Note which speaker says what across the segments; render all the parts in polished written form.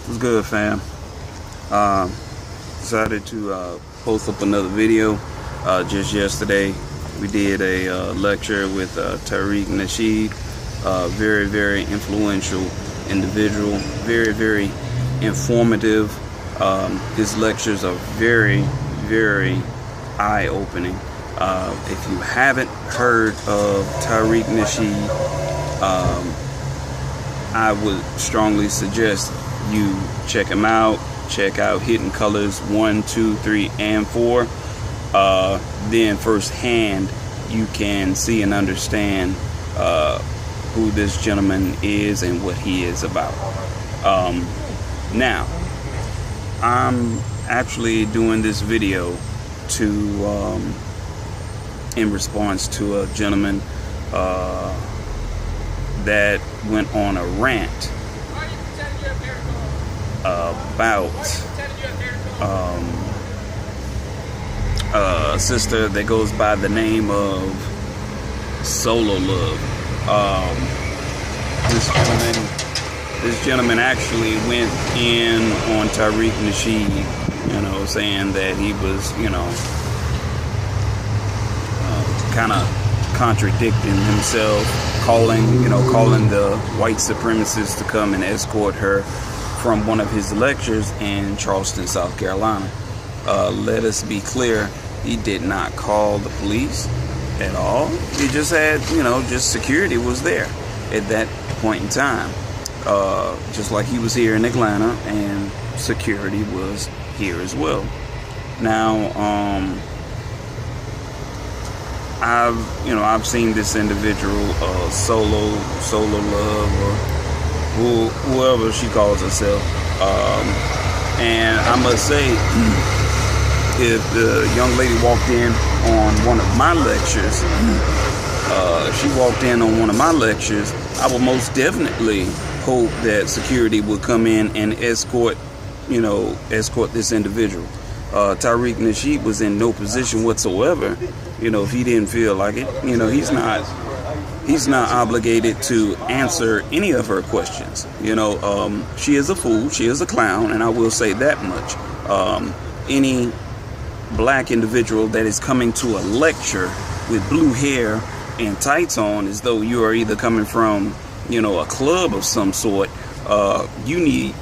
Speaker 1: What's good, fam? Decided to post up another video. Just yesterday, we did a lecture with Tariq N. Very, very influential individual. Very, very informative. His lectures are very, very eye-opening. If you haven't heard of Tariq N, I would strongly suggest you check him out. Check out Hidden Colors 1, 2, 3, and 4. Then firsthand you can see and understand who this gentleman is and what he is about. Now, I'm actually doing this video to in response to a gentleman that went on a rant about a sister that goes by the name of Solo Love. This gentleman actually went in on Tariq N, saying that he was, kind of contradicting himself, calling the white supremacists to come and escort her from one of his lectures in Charleston, South Carolina. Let us be clear, he did not call the police at all. He just had, just security was there at that point in time. Just like he was here in Atlanta, and security was here as well. Now, I've seen this individual, Solo Love, or whoever she calls herself, and I must say, if the young lady walked in on one of my lectures, I would most definitely hope that security would come in and escort this individual. Tariq N was in no position whatsoever, if he didn't feel like it. He's not obligated to answer any of her questions. She is a fool, she is a clown, and I will say that much. Any black individual that is coming to a lecture with blue hair and tights on, as though you are either coming from, a club of some sort, you need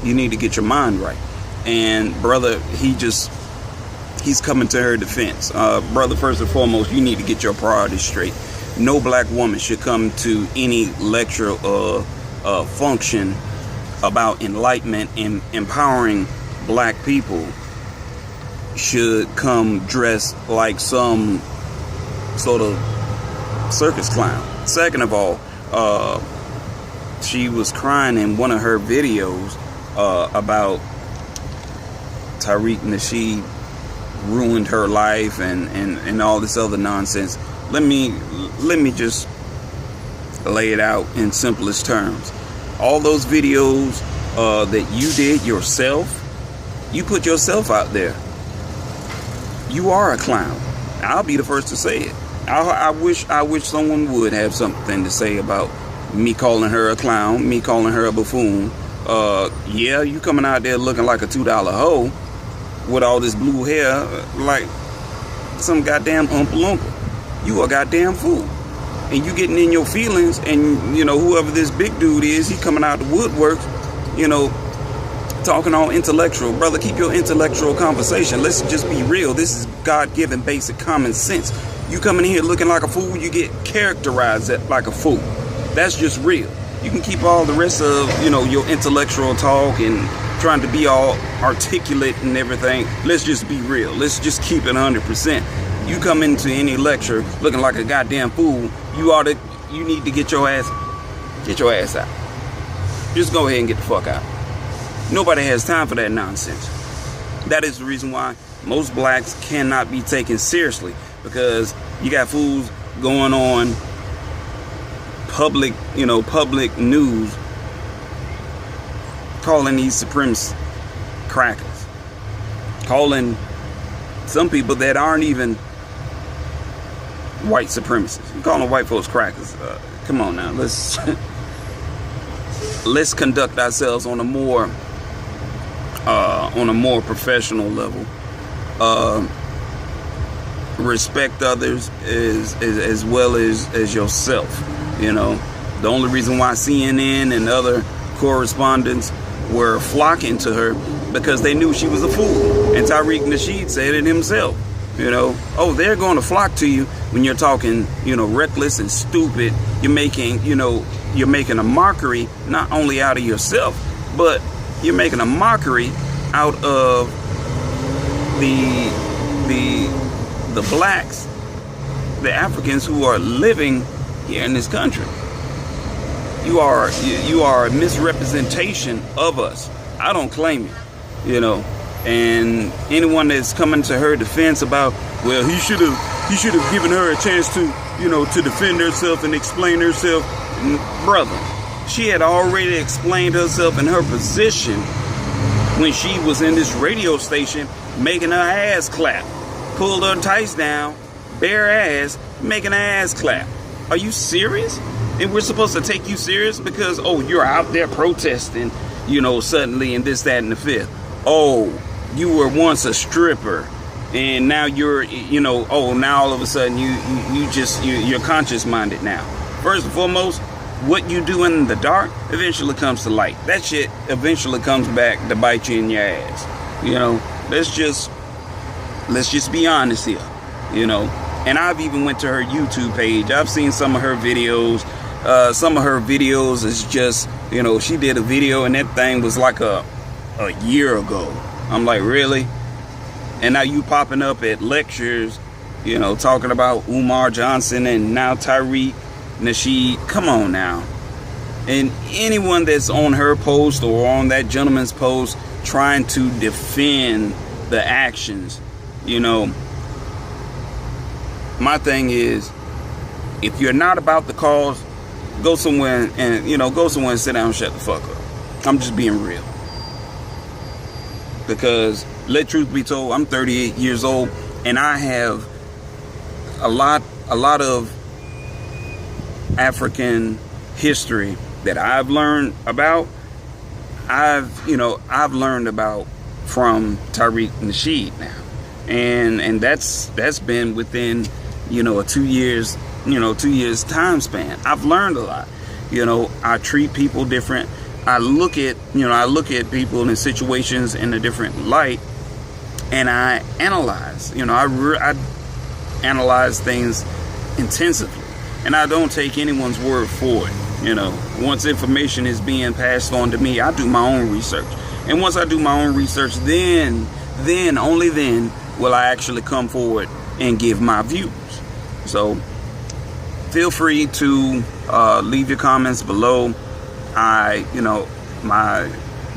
Speaker 1: to get your mind right. And brother, he's coming to her defense. Brother, first and foremost, you need to get your priorities straight. No black woman should come to any lecture or function about enlightenment and empowering black people should come dressed like some sort of circus clown. Second of all, she was crying in one of her videos about Tariq N ruined her life and all this other nonsense. Let me just lay it out in simplest terms. All those videos that you did yourself, you put yourself out there. You are a clown. I'll be the first to say it. I wish someone would have something to say about me calling her a clown, me calling her a buffoon. Yeah, you coming out there looking like a $2 hoe with all this blue hair like some goddamn Oompa Loompa. You a goddamn fool. And you getting in your feelings, and whoever this big dude is, he coming out the woodwork, talking all intellectual. Brother, keep your intellectual conversation. Let's just be real. This is God-given basic common sense. You coming in here looking like a fool, you get characterized like a fool. That's just real. You can keep all the rest of, your intellectual talk and trying to be all articulate and everything. Let's just be real. Let's just keep it 100%. You come into any lecture looking like a goddamn fool, you need to get your ass out. Just go ahead and get the fuck out. Nobody has time for that nonsense. That is the reason why most blacks cannot be taken seriously, because you got fools going on public news calling these supremacists crackers, calling some people that aren't even white supremacists. You calling white folks crackers? Come on now, let's let's conduct ourselves on a more professional level. Respect others as well as yourself. You know, the only reason why CNN and other correspondents were flocking to her because they knew she was a fool. And Tariq Nasheed said it himself. You know, oh, they're going to flock to you when you're talking, you know, reckless and stupid. You're making a mockery not only out of yourself, but you're making a mockery out of the blacks, the Africans who are living here in this country. You are a misrepresentation of us. I don't claim it, you know. And anyone that's coming to her defense about, well, he should have given her a chance to, you know, to defend herself and explain herself. Brother, she had already explained herself in her position when she was in this radio station making her ass clap. Pulled her tights down, bare ass, making her ass clap. Are you serious? And we're supposed to take you serious because, oh, you're out there protesting, you know, suddenly and this, that, and the fifth. Oh, you were once a stripper and now you're, you know, oh, now all of a sudden you're conscious minded now. First and foremost, what you do in the dark eventually comes to light. That shit eventually comes back to bite you in your ass. You know, let's just be honest here, you know. And I've even went to her YouTube page. I've seen some of her videos. Some of her videos is just, you know, she did a video and that thing was like a year ago. I'm like, really? And now you popping up at lectures, you know, talking about Umar Johnson and now Tariq Nasheed. Come on now. And anyone that's on her post or on that gentleman's post trying to defend the actions, you know, my thing is, if you're not about the cause, go somewhere and sit down and shut the fuck up. I'm just being real. Because let truth be told, I'm 38 years old and I have a lot of African history that I've learned about. I've learned about from Tariq Nasheed now. And that's been within, you know, a 2 years time span. I've learned a lot. You know, I treat people different. I look at people in situations in a different light, and I analyze. You know, I analyze things intensively, and I don't take anyone's word for it. You know, once information is being passed on to me, I do my own research, and once I do my own research, then only then will I actually come forward and give my views. So feel free to leave your comments below.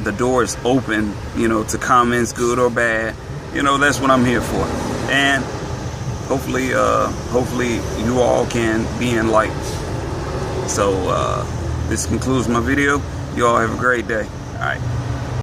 Speaker 1: The door is open, you know, to comments, good or bad. You know, that's what I'm here for. And hopefully you all can be enlightened. So this concludes my video. You all have a great day. All right.